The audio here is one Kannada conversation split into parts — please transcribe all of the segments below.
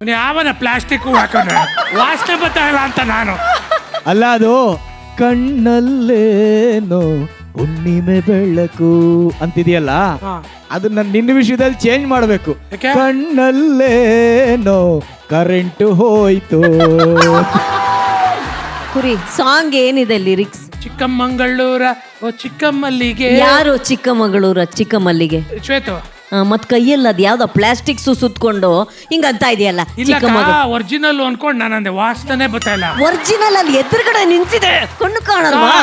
ಯಾವನ ಪ್ಲಾಸ್ಟಿಕ್ ಹಾಕೊಂಡ್ರೆ ವಾಸನೆ ಬರ್ತಾಯಿಲ್ಲ ಅಂತ ನಾನು. ಅಲ್ಲ, ಅದು ಕಣ್ಣಲ್ಲೇನೋ ಹುಣ್ಣಿಮೆ ಬೆಳಕು ಅಂತಿದೆಯಲ್ಲ, ಅದನ್ನ ನಿನ್ನ ವಿಷಯದಲ್ಲಿ ಚೇಂಜ್ ಮಾಡಬೇಕು. ಕಣ್ಣಲ್ಲೇನೋ ಕರೆಂಟ್ ಹೋಯ್ತು. ಕುರಿ ಸಾಂಗ್ ಏನಿದೆ ಲಿರಿಕ್ಸ್? ಚಿಕ್ಕಮಂಗಳೂರ ಓ ಚಿಕ್ಕಮಲ್ಲಿಗೆ. ಯಾರು ಚಿಕ್ಕಮಗಳೂರ ಚಿಕ್ಕಮಲ್ಲಿಗೆ? ಶ್ವೇತು. ಮತ್ ಕೈಯಲ್ಲಿ ಅದ್ ಯಾವ್ದೋ ಪ್ಲಾಸ್ಟಿಕ್ ಸುತ್ಕೊಂಡು ಹಿಂಗಂತ ಇದೆಯಲ್ಲ. ಒರಿಜಿನಲ್ ಅನ್ಕೊಂಡ್ ನಾನಂದೆ ವಾಸನೆ ಬರ್ತಾಯಿಲ್ಲ. ಒರಿಜಿನಲ್ ಅಲ್ಲಿ ಎದುರುಗಡೆ ನಿಂತಿದೆ, ಕಣ್ಣು ಕಾಣಲ್ವಾ?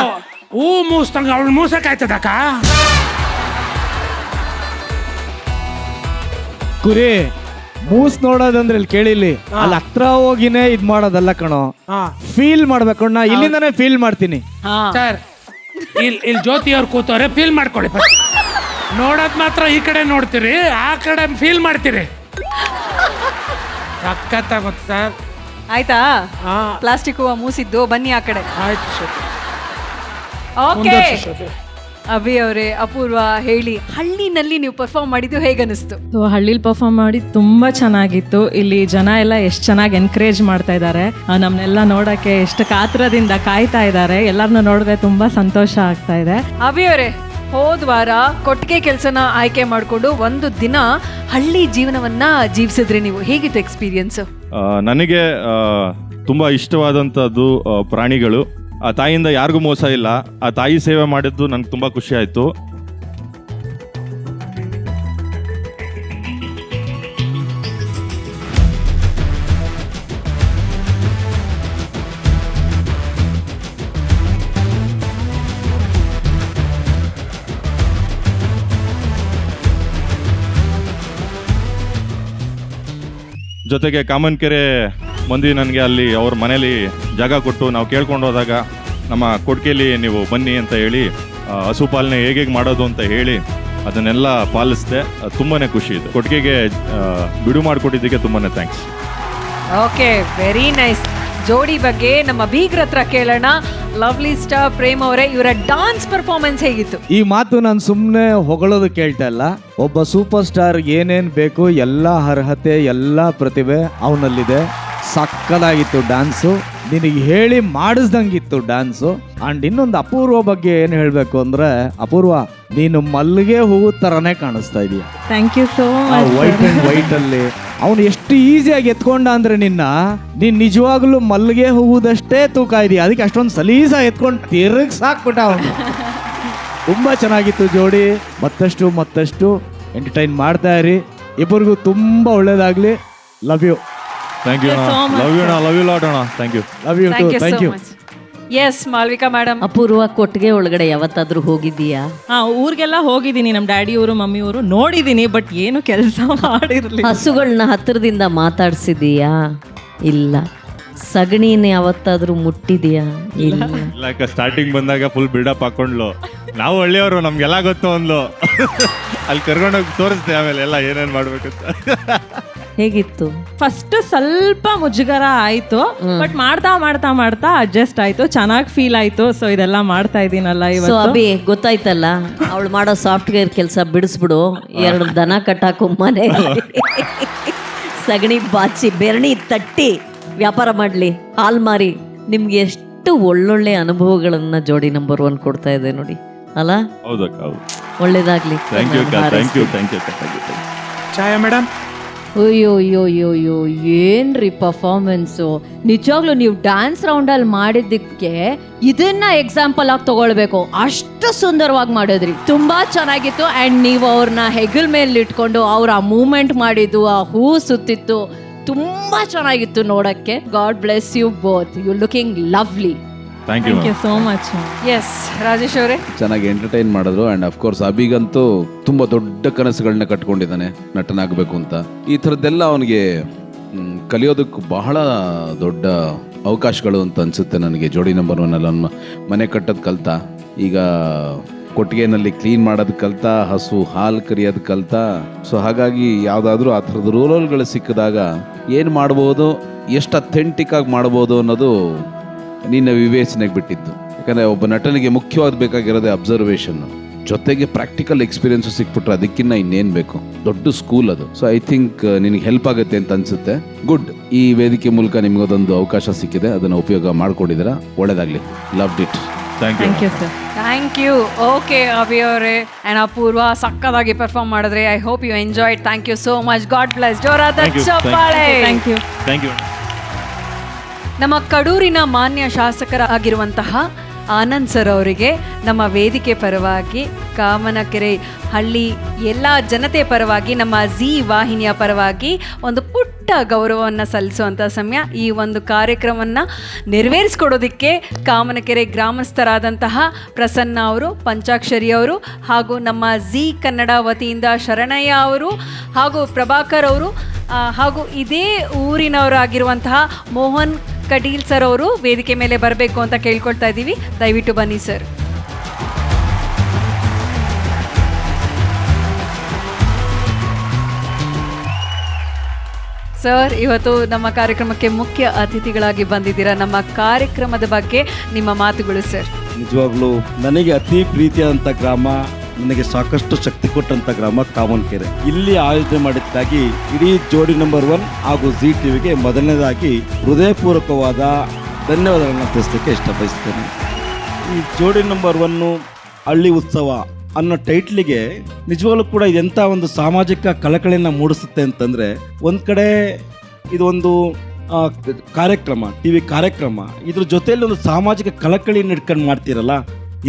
ಹೂ ಮೂಸ್ತಂಗ ಅವಳು ಮೂಸಕ್ಕಾಯ್ತದಕ್ಕ. ಕುರಿ ಮೂಸ್ ನೋಡೋದಂದ್ರೆ ಇಲ್ಲಿ ಕೇಳಿಲಿ, ಅಲ್ಲಿ ಹತ್ರ ಹೋಗಿನೇ ಇದ್ ಮಾಡೋದಲ್ಲ ಕಣೋ, ಫೀಲ್ ಮಾಡ್ಬೇಕು. ನಾ ಇಲ್ಲಿಂದಾನೇ ಫೀಲ್ ಮಾಡ್ತೀನಿ ಸರ್. ಇಲ್ಲಿ ಜ್ಯೋತಿ ಅವ್ರು ಕೂತವ್ರೆ, ಫೀಲ್ ಮಾಡ್ಕೊಳ್ಳಿ. ನೋಡೋದ್ ಮಾತ್ರ ಈ ಕಡೆ ನೋಡ್ತೀರಿ, ಆ ಕಡೆ ಫೀಲ್ ಮಾಡ್ತೀರಿ. ಸಖತ್ತಾಗುತ್ತೆ ಸರ್. ಆಯ್ತಾ? ಪ್ಲಾಸ್ಟಿಕ್ ಹೂವ ಮೂಸಿದ್ದು, ಬನ್ನಿ ಆ ಕಡೆ. ಆಯ್ತು. ಓಕೆ ಅಭಿ ಅವರೇ, ಅಪೂರ್ವ ಹೇಳಿ, ಹಳ್ಳಿನಲ್ಲಿ ನೀವು ಪರ್ಫಾರ್ಮ್ ಮಾಡಿದ್ದು ಹೇಗನ್ನಿಸ್ತು? ಹಳ್ಳಿಲಿ ಪರ್ಫಾರ್ಮ್ ಮಾಡಿ ತುಂಬಾ ಚೆನ್ನಾಗಿತ್ತು. ಇಲ್ಲಿ ಜನ ಎಲ್ಲ ಎಷ್ಟು ಚೆನ್ನಾಗಿ ಎನ್ಕರೇಜ್ ಮಾಡ್ತಾ ಇದ್ದಾರೆ, ನಮ್ನೆಲ್ಲ ನೋಡಕ್ಕೆ ಎಷ್ಟು ಕಾತ್ರದಿಂದ ಕಾಯ್ತಾ ಇದ್ದಾರೆ. ಎಲ್ಲರನ್ನ ನೋಡಿದ್ರೆ ತುಂಬಾ ಸಂತೋಷ ಆಗ್ತಾ ಇದೆ. ಅಭಿ ಅವರೇ, ಹೋದ ವಾರ ಕೊಟ್ಟಿಗೆ ಕೆಲಸನ ಆಯ್ಕೆ ಮಾಡಿಕೊಂಡು ಒಂದು ದಿನ ಹಳ್ಳಿ ಜೀವನವನ್ನ ಜೀವಿಸಿದ್ರಿ ನೀವು. ಹೇಗಿತ್ತು ಎಕ್ಸ್ಪೀರಿಯನ್ಸ್? ನನಗೆ ತುಂಬ ಇಷ್ಟವಾದಂಥದ್ದು ಪ್ರಾಣಿಗಳು. ಆ ತಾಯಿಯಿಂದ ಯಾರಿಗೂ ಮೋಸ ಇಲ್ಲ. ಆ ತಾಯಿ ಸೇವೆ ಮಾಡಿದ್ದು ನನಗೆ ತುಂಬ ಖುಷಿ ಆಯಿತು. ಜೊತೆಗೆ ಕಾಮನ್ಕೆರೆ ಮಂದಿ ನನಗೆ ಅಲ್ಲಿ ಅವ್ರ ಮನೇಲಿ ಜಾಗ ಕೊಟ್ಟು ನಾವು ಕೇಳ್ಕೊಂಡು ಹೋದಾಗ ನಮ್ಮ ಕೊಟ್ಟಿಗೆಯಲ್ಲಿ ನೀವು ಬನ್ನಿ ಅಂತ ಹೇಳಿ ಹಸುಪಾಲನೆ ಹೇಗೆ ಮಾಡೋದು ಅಂತ ಹೇಳಿ ಅದನ್ನೆಲ್ಲ ಪಾಲಿಸಿದೆ. ತುಂಬಾ ಖುಷಿ ಇದೆ. ಕೊಟ್ಟಿಗೆಗೆ ಬಿಡು ಮಾಡಿಕೊಟ್ಟಿದ್ದಕ್ಕೆ ತುಂಬಾ ಥ್ಯಾಂಕ್ಸ್. Okay, very nice. ಜೋಡಿ ಬಗ್ಗೆ ನಮ್ಮ ಬೀಗ್ರ ಹತ್ರ ಕೇಳೋಣ. ಲವ್ಲಿ ಸ್ಟಾರ್ ಪ್ರೇಮ್ ಅವರೇ, ಇವರ ಡಾನ್ಸ್ ಪರ್ಫಾರ್ಮೆನ್ಸ್ ಹೇಗಿತ್ತು? ಈ ಮಾತು ನಾನು ಸುಮ್ಮನೆ ಹೊಗಳೋದು ಕೇಳ್ತಾ ಇಲ್ಲ. ಒಬ್ಬ ಸೂಪರ್ ಸ್ಟಾರ್ ಏನೇನ್ ಬೇಕು ಎಲ್ಲ ಅರ್ಹತೆ ಎಲ್ಲ ಪ್ರತಿಭೆ ಅವನಲ್ಲಿದೆ. ಸಕ್ಕದಾಗಿತ್ತು ಡ್ಯಾನ್ಸು, ನಿನಗೆ ಹೇಳಿ ಮಾಡಿಸ್ದಂಗಿತ್ತು ಡ್ಯಾನ್ಸು. ಅಂಡ್ ಇನ್ನೊಂದು ಅಪೂರ್ವ ಬಗ್ಗೆ ಏನು ಹೇಳಬೇಕು ಅಂದ್ರೆ, ಅಪೂರ್ವ ನೀನು ಮಲ್ಲಿಗೆ ಹೂವು ತರನೇ ಕಾಣಿಸ್ತಾ ಇದೀಯ. Thank you so much. White and white ಅಲ್ಲಿ ಅವನು ಎಷ್ಟು ಈಸಿಯಾಗಿ ಎತ್ಕೊಂಡ ಅಂದ್ರೆ ನೀನ್ ನಿಜವಾಗ್ಲೂ ಮಲ್ಲಿಗೆ ಹೂವುದಷ್ಟೇ ತೂಕ ಇದೆಯಾ. ಅದಕ್ಕೆ ಅಷ್ಟೊಂದು ಸಲೀಸಾಗಿ ಎತ್ಕೊಂಡು ತಿರುಗಿ ಸಾಕ್ಬಿಟ್ಟ ಅವನು. ತುಂಬಾ ಚೆನ್ನಾಗಿತ್ತು ಜೋಡಿ. ಮತ್ತಷ್ಟು ಎಂಟರ್ಟೈನ್ ಮಾಡ್ತಾ ಇರಿ. ಇಬ್ಬರಿಗೂ ತುಂಬಾ ಒಳ್ಳೇದಾಗ್ಲಿ. Love you. Thank you love you lot ಅಣ್ಣ. Thank you. Love you too. Thank you. Yes Malvika madam. Apoorva, ಕೊಟ್ಟಿಗೆ ಒಳಗಡೆ ಯಾವತ್ತಾದ್ರೂ ಹೋಗಿದ್ದೀಯಾ? ಊರಿಗೆಲ್ಲ ಹೋಗಿದ್ದೀನಿ, ನಮ್ಮ ಡ್ಯಾಡಿ ಊರು ಮಮ್ಮಿ ಊರು ನೋಡಿದ್ದೀನಿ, ಬಟ್ ಏನು ಕೆಲಸ ಮಾಡಿರ್ಲಿಲ್ಲ. ಹಸುಗಳನ್ನ ಹತ್ತಿರದಿಂದ ಮಾತಾಡ್ಸಿದೀಯಾ? ಇಲ್ಲ. ಸಗಣಿನ ಯಾವತ್ತಾದ್ರೂ ಮುಟ್ಟಿದೀಯಾ? ಇಲ್ಲ. ಸ್ಟಾರ್ಟಿಂಗ್ ಬಂದಾಗ ಫುಲ್ ಬಿಲ್ಡಪ್ ಹಾಕೊಂಡ್ಲು. ನಾವು ಹಳ್ಳಿಯವರು, ನಮ್ಗೆಲ್ಲ ಗೊತ್ತು ಅಂದ್ಲು. ಅಲ್ಲಿ ಕರ್ಕೊಂಡೋಗಿ ತೋರಿಸ್ದೆ ಆಮೇಲೆ ಎಲ್ಲ ಏನೇನು ಮಾಡ್ಬೇಕಂತ. ಹೇಗಿತ್ತು? ಫಸ್ಟ್ ಸ್ವಲ್ಪ ಮುಜುಗರ ಆಯ್ತು, ಬಟ್ ಮಾಡ್ತಾ ಅಡ್ಜಸ್ಟ್ ಆಯ್ತು. ಚೆನ್ನಾಗಿ ಫೀಲ್ ಆಯ್ತು. ಸೊ ಇದೆಲ್ಲ ಮಾಡ್ತಾ ಇದೀನಲ್ಲ ಇವತ್ತು. ಅಭಿ ಗೊತ್ತಾಯ್ತಲ್ಲ, ಅವಳು ಮಾಡೋ ಸಾಫ್ಟ್ವೇರ್ ಕೆಲಸ ಬಿಡಿಸ್ಬಿಡು. 2 ದನ ಕಟ್ಟಾಕು, ಮನೆ ಸಗಣಿ ಬಾಚಿ ಬೆರಣಿ ತಟ್ಟಿ ವ್ಯಾಪಾರ ಮಾಡ್ಲಿ, ಹಾಲ್ ಮಾರಿ. ನಿಮ್ಗೆ ಎಷ್ಟು ಒಳ್ಳೊಳ್ಳೆ ಅನುಭವಗಳನ್ನ ಜೋಡಿ ನಂಬರ್ 1 ಕೊಡ್ತಾ ಇದೆ ನೋಡಿ, ಅಲ್ಲ? ಒಳ್ಳೇದಾಗ್ಲಿ. ಛಾಯಾ ಮೇಡಮ್. ಅಯ್ಯೋ ಏನ್ರಿ ಪರ್ಫಾರ್ಮೆನ್ಸು. ನಿಜವಾಗ್ಲೂ ನೀವು ಡ್ಯಾನ್ಸ್ ರೌಂಡಲ್ಲಿ ಮಾಡಿದ್ದಕ್ಕೆ ಇದನ್ನ ಎಕ್ಸಾಂಪಲ್ ಆಗಿ ತಗೊಳ್ಬೇಕು. ಅಷ್ಟು ಸುಂದರವಾಗಿ ಮಾಡಿದ್ರಿ, ತುಂಬಾ ಚೆನ್ನಾಗಿತ್ತು. ಆ್ಯಂಡ್ ನೀವು ಅವ್ರನ್ನ ಹೆಗಲ್ ಮೇಲೆ ಇಟ್ಕೊಂಡು ಅವ್ರ ಆ ಮೂಮೆಂಟ್ ಮಾಡಿದ್ದು, ಆ ಹೂ ಸುತ್ತಿತ್ತು, ತುಂಬಾ ಚೆನ್ನಾಗಿತ್ತು ನೋಡಕ್ಕೆ. God bless you both. You looking lovely. Thank you so much. Yes Rajesh ಅವರೇ. ಚೆನ್ನಾಗಿ ಎಂಟರ್ಟೈನ್ ಮಾಡಿದ್ರು. ಆ್ಯಂಡ್ ಅಫ್ಕೋರ್ಸ್ ಅಭಿಗಂತೂ ತುಂಬ ದೊಡ್ಡ ಕನಸುಗಳನ್ನ ಕಟ್ಕೊಂಡಿದ್ದಾನೆ ನಟನಾಗಬೇಕು ಅಂತ. ಈ ಥರದ್ದೆಲ್ಲ ಅವನಿಗೆ ಕಲಿಯೋದಕ್ಕೆ ಬಹಳ ದೊಡ್ಡ ಅವಕಾಶಗಳು ಅಂತ ಅನಿಸುತ್ತೆ ನನಗೆ. ಜೋಡಿ ನಂಬರ್ 1 ಅಲ್ಲಿ ಮನೆ ಕಟ್ಟೋದು ಕಲ್ತ, ಈಗ ಕೊಟ್ಟಿಗೆನಲ್ಲಿ ಕ್ಲೀನ್ ಮಾಡೋದು ಕಲ್ತ, ಹಸು ಹಾಲು ಕರಿಯೋದು ಕಲ್ತ. ಸೊ ಹಾಗಾಗಿ ಯಾವುದಾದ್ರೂ ಆ ಥರದ ರೋಲ್ಗಳು ಸಿಕ್ಕಿದಾಗ ಏನು ಮಾಡ್ಬೋದು, ಎಷ್ಟು ಅಥೆಂಟಿಕ್ ಆಗಿ ಮಾಡ್ಬೋದು ಅನ್ನೋದು ನಿನ್ನ ವಿವೇಚನೆಗೆ ಬಿಟ್ಟಿದ್ದು. ಯಾಕಂದರೆ ಒಬ್ಬ ನಟನಿಗೆ ಮುಖ್ಯವಾಗಿ ಬೇಕಾಗಿರೋದೇ ಅಬ್ಸರ್ವೇಷನ್ನು. ಜೊತೆಗೆ ಪ್ರಾಕ್ಟಿಕಲ್ ಎಕ್ಸ್ಪೀರಿಯನ್ಸು ಸಿಕ್ಬಿಟ್ರೆ ಅದಕ್ಕಿಂತ ಇನ್ನೇನು ಬೇಕು. ದೊಡ್ಡ ಸ್ಕೂಲ್ ಅದು. ಸೊ ಐ ಥಿಂಕ್ ನಿನಗೆ ಹೆಲ್ಪ್ ಆಗುತ್ತೆ ಅಂತ ಅನ್ಸುತ್ತೆ. ಗುಡ್. ಈ ವೇದಿಕೆ ಮೂಲಕ ನಿಮಗೊಂದೊಂದು ಅವಕಾಶ ಸಿಕ್ಕಿದೆ, ಅದನ್ನು ಉಪಯೋಗ ಮಾಡ್ಕೊಂಡಿದ್ದೀರಾ. ಒಳ್ಳೇದಾಗಲಿ. Loved it. Thank you. Thank you sir. Thank you. Okay Abhi ಅವರೇ ಆ್ಯಂಡ್ ಅಪೂರ್ವ ಸಕ್ಕದಾಗಿ ಪರ್ಫಾರ್ಮ್ ಮಾಡಿದ್ರೆ. I hope you enjoyed. Thank you so much. God bless. ಜೋರಾದ Thank you. ಚಪ್ಪಾಳೆ. Thank you. Thank you. ನಮ್ಮ ಕಡೂರಿನ ಮಾನ್ಯ ಶಾಸಕರಾಗಿರುವಂತಹ ಆನಂದ್ ಸರ್ ಅವರಿಗೆ ನಮ್ಮ ವೇದಿಕೆ ಪರವಾಗಿ, ಕಾಮನಕೆರೆ ಹಳ್ಳಿ ಎಲ್ಲ ಜನತೆ ಪರವಾಗಿ, ನಮ್ಮ ಝೀ ವಾಹಿನಿಯ ಪರವಾಗಿ ಒಂದು ಪುಟ್ಟ ಗೌರವವನ್ನು ಸಲ್ಲಿಸುವಂಥ ಸಮಯ. ಈ ಒಂದು ಕಾರ್ಯಕ್ರಮವನ್ನು ನೆರವೇರಿಸ್ಕೊಡೋದಕ್ಕೆ ಕಾಮನಕೆರೆ ಗ್ರಾಮಸ್ಥರಾದಂತಹ ಪ್ರಸನ್ನ ಅವರು, ಪಂಚಾಕ್ಷರಿ ಅವರು ಹಾಗೂ ನಮ್ಮ ಝೀ ಕನ್ನಡ ವತಿಯಿಂದ ಶರಣಯ್ಯ ಅವರು ಹಾಗೂ ಪ್ರಭಾಕರ್ ಅವರು ಹಾಗೂ ಇದೇ ಊರಿನವರಾಗಿರುವಂತಹ ಮೋಹನ್ ಕಟೀಲ್ ಸರ್ ಅವರು ವೇದಿಕೆ ಮೇಲೆ ಬರಬೇಕು ಅಂತ ಕೇಳ್ಕೊಳ್ತಾ ಇದ್ದೀವಿ. ದಯವಿಟ್ಟು ಬನ್ನಿ ಸರ್. ಸರ್, ಇವತ್ತು ನಮ್ಮ ಕಾರ್ಯಕ್ರಮಕ್ಕೆ ಮುಖ್ಯ ಅತಿಥಿಗಳಾಗಿ ಬಂದಿದ್ದೀರಾ. ನಮ್ಮ ಕಾರ್ಯಕ್ರಮದ ಬಗ್ಗೆ ನಿಮ್ಮ ಮಾತುಗಳು ಸರ್. ನಿಜವಾಗ್ಲೂ ನನಗೆ ಅತಿ ಪ್ರೀತಿಯಾದಂಥ ಗ್ರಾಮ, ನನಗೆ ಸಾಕಷ್ಟು ಶಕ್ತಿ ಕೊಟ್ಟಂಥ ಗ್ರಾಮ ಕಾಮನಕೆರೆ. ಇಲ್ಲಿ ಆಯೋಜನೆ ಮಾಡಿದ್ದಕ್ಕಾಗಿ ಇಡೀ ಜೋಡಿ ನಂಬರ್ 1 ಹಾಗೂ ಝೀ ಟಿವಿಗೆ ಮೊದಲನೇದಾಗಿ ಹೃದಯಪೂರ್ವಕವಾದ ಧನ್ಯವಾದಗಳನ್ನು ತಿಳಿಸಲಿಕ್ಕೆ ಇಷ್ಟಪಡಿಸ್ತೇನೆ. ಈ ಜೋಡಿ ನಂಬರ್ 1 ಹಳ್ಳಿ ಉತ್ಸವ ಅನ್ನೋ ಟೈಟ್ಲಿಗೆ ನಿಜವಾಗ್ಲೂ ಕೂಡ ಇದೆಂಥ ಒಂದು ಸಾಮಾಜಿಕ ಕಳಕಳಿಯನ್ನು ಮೂಡಿಸುತ್ತೆ ಅಂತಂದರೆ, ಒಂದು ಕಡೆ ಇದು ಒಂದು ಕಾರ್ಯಕ್ರಮ, ಟಿವಿ ಕಾರ್ಯಕ್ರಮ, ಇದ್ರ ಜೊತೆಯಲ್ಲಿ ಒಂದು ಸಾಮಾಜಿಕ ಕಳಕಳಿಯನ್ನು ಇಟ್ಕೊಂಡು ಮಾಡ್ತೀರಲ್ಲ,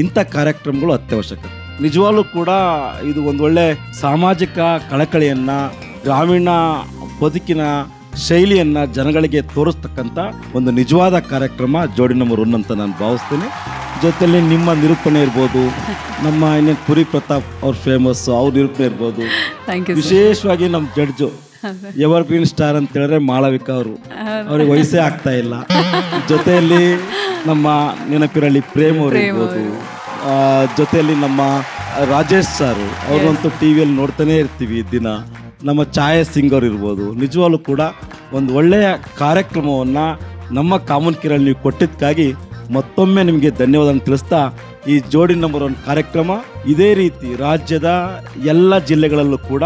ಇಂಥ ಕಾರ್ಯಕ್ರಮಗಳು ಅತ್ಯವಶ್ಯಕ. ನಿಜವಾಗ್ಲೂ ಕೂಡ ಇದು ಒಂದು ಒಳ್ಳೆ ಸಾಮಾಜಿಕ ಕಳಕಳಿಯನ್ನು, ಗ್ರಾಮೀಣ ಬದುಕಿನ ಶೈಲಿಯನ್ನು ಜನಗಳಿಗೆ ತೋರಿಸ್ತಕ್ಕಂಥ ಒಂದು ನಿಜವಾದ ಕಾರ್ಯಕ್ರಮ ಜೋಡಿ ನಂಬರ್ 1 ಅಂತ ನಾನು ಭಾವಿಸ್ತೀನಿ. ಜೊತೆಯಲ್ಲಿ ನಿಮ್ಮ ನಿರೂಪಣೆ ಇರ್ಬೋದು, ನಮ್ಮ ಇನ್ನೇನು ಪುರಿ ಪ್ರತಾಪ್ ಅವ್ರ ಫೇಮಸ್, ಅವ್ರ ನಿರೂಪಣೆ ಇರ್ಬೋದು. ವಿಶೇಷವಾಗಿ ನಮ್ಮ ಜಡ್ಜು ಎವರ್ ಗ್ರೀನ್ ಸ್ಟಾರ್ ಅಂತ ಹೇಳಿದ್ರೆ ಮಾಳವಿಕಾ ಅವರು, ಅವ್ರಿಗೆ ವಯಸ್ಸೇ ಆಗ್ತಾ ಇಲ್ಲ. ಜೊತೆಯಲ್ಲಿ ನಮ್ಮ ನೆನಪಿರಲಿ ಪ್ರೇಮ್ ಅವರು ಇರ್ಬೋದು, ಜೊತೆಯಲ್ಲಿ ನಮ್ಮ ರಾಜೇಶ್ ಸಾರು, ಅವ್ರಂತೂ ಟಿ ವಿಯಲ್ಲಿ ನೋಡ್ತಾನೆ ಇರ್ತೀವಿ ದಿನ. ನಮ್ಮ ಛಾಯಾ ಸಿಂಗ್ ಅವ್ರು ಇರ್ಬೋದು. ನಿಜವಾಗ್ಲೂ ಕೂಡ ಒಂದು ಒಳ್ಳೆಯ ಕಾರ್ಯಕ್ರಮವನ್ನು ನಮ್ಮ ಕಾಮನಕೆರೆಯಲ್ಲಿ ನೀವು ಕೊಟ್ಟಿದ್ದಕ್ಕಾಗಿ ಮತ್ತೊಮ್ಮೆ ನಿಮಗೆ ಧನ್ಯವಾದ ತಿಳಿಸ್ತಾ, ಈ ಜೋಡಿ ನಂಬರ್ 1 ಕಾರ್ಯಕ್ರಮ ಇದೇ ರೀತಿ ರಾಜ್ಯದ ಎಲ್ಲ ಜಿಲ್ಲೆಗಳಲ್ಲೂ ಕೂಡ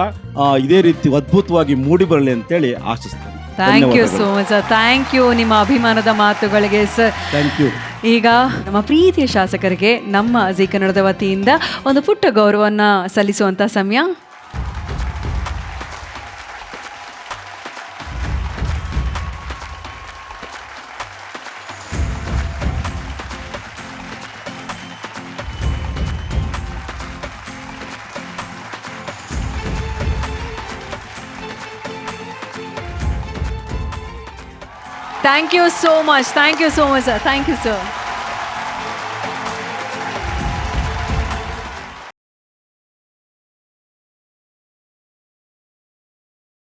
ಇದೇ ರೀತಿ ಅದ್ಭುತವಾಗಿ ಮೂಡಿ ಬರಲಿ ಅಂತೇಳಿ ಆಶಿಸ್ತೇನೆ. Thank you so much sir. Thank you ನಿಮ್ಮ ಅಭಿಮಾನದ ಮಾತುಗಳಿಗೆ ಸರ್. Thank you. ಈಗ ನಮ್ಮ ಪ್ರೀತಿಯ ಶಾಸಕರಿಗೆ ನಮ್ಮ ಝೀ ಕನ್ನಡದ ವತಿಯಿಂದ ಒಂದು ಪುಟ್ಟ ಗೌರವವನ್ನು ಸಲ್ಲಿಸುವಂಥ ಸಮಯ. Thank you so much. Thank you so much, sir. Thank you, sir.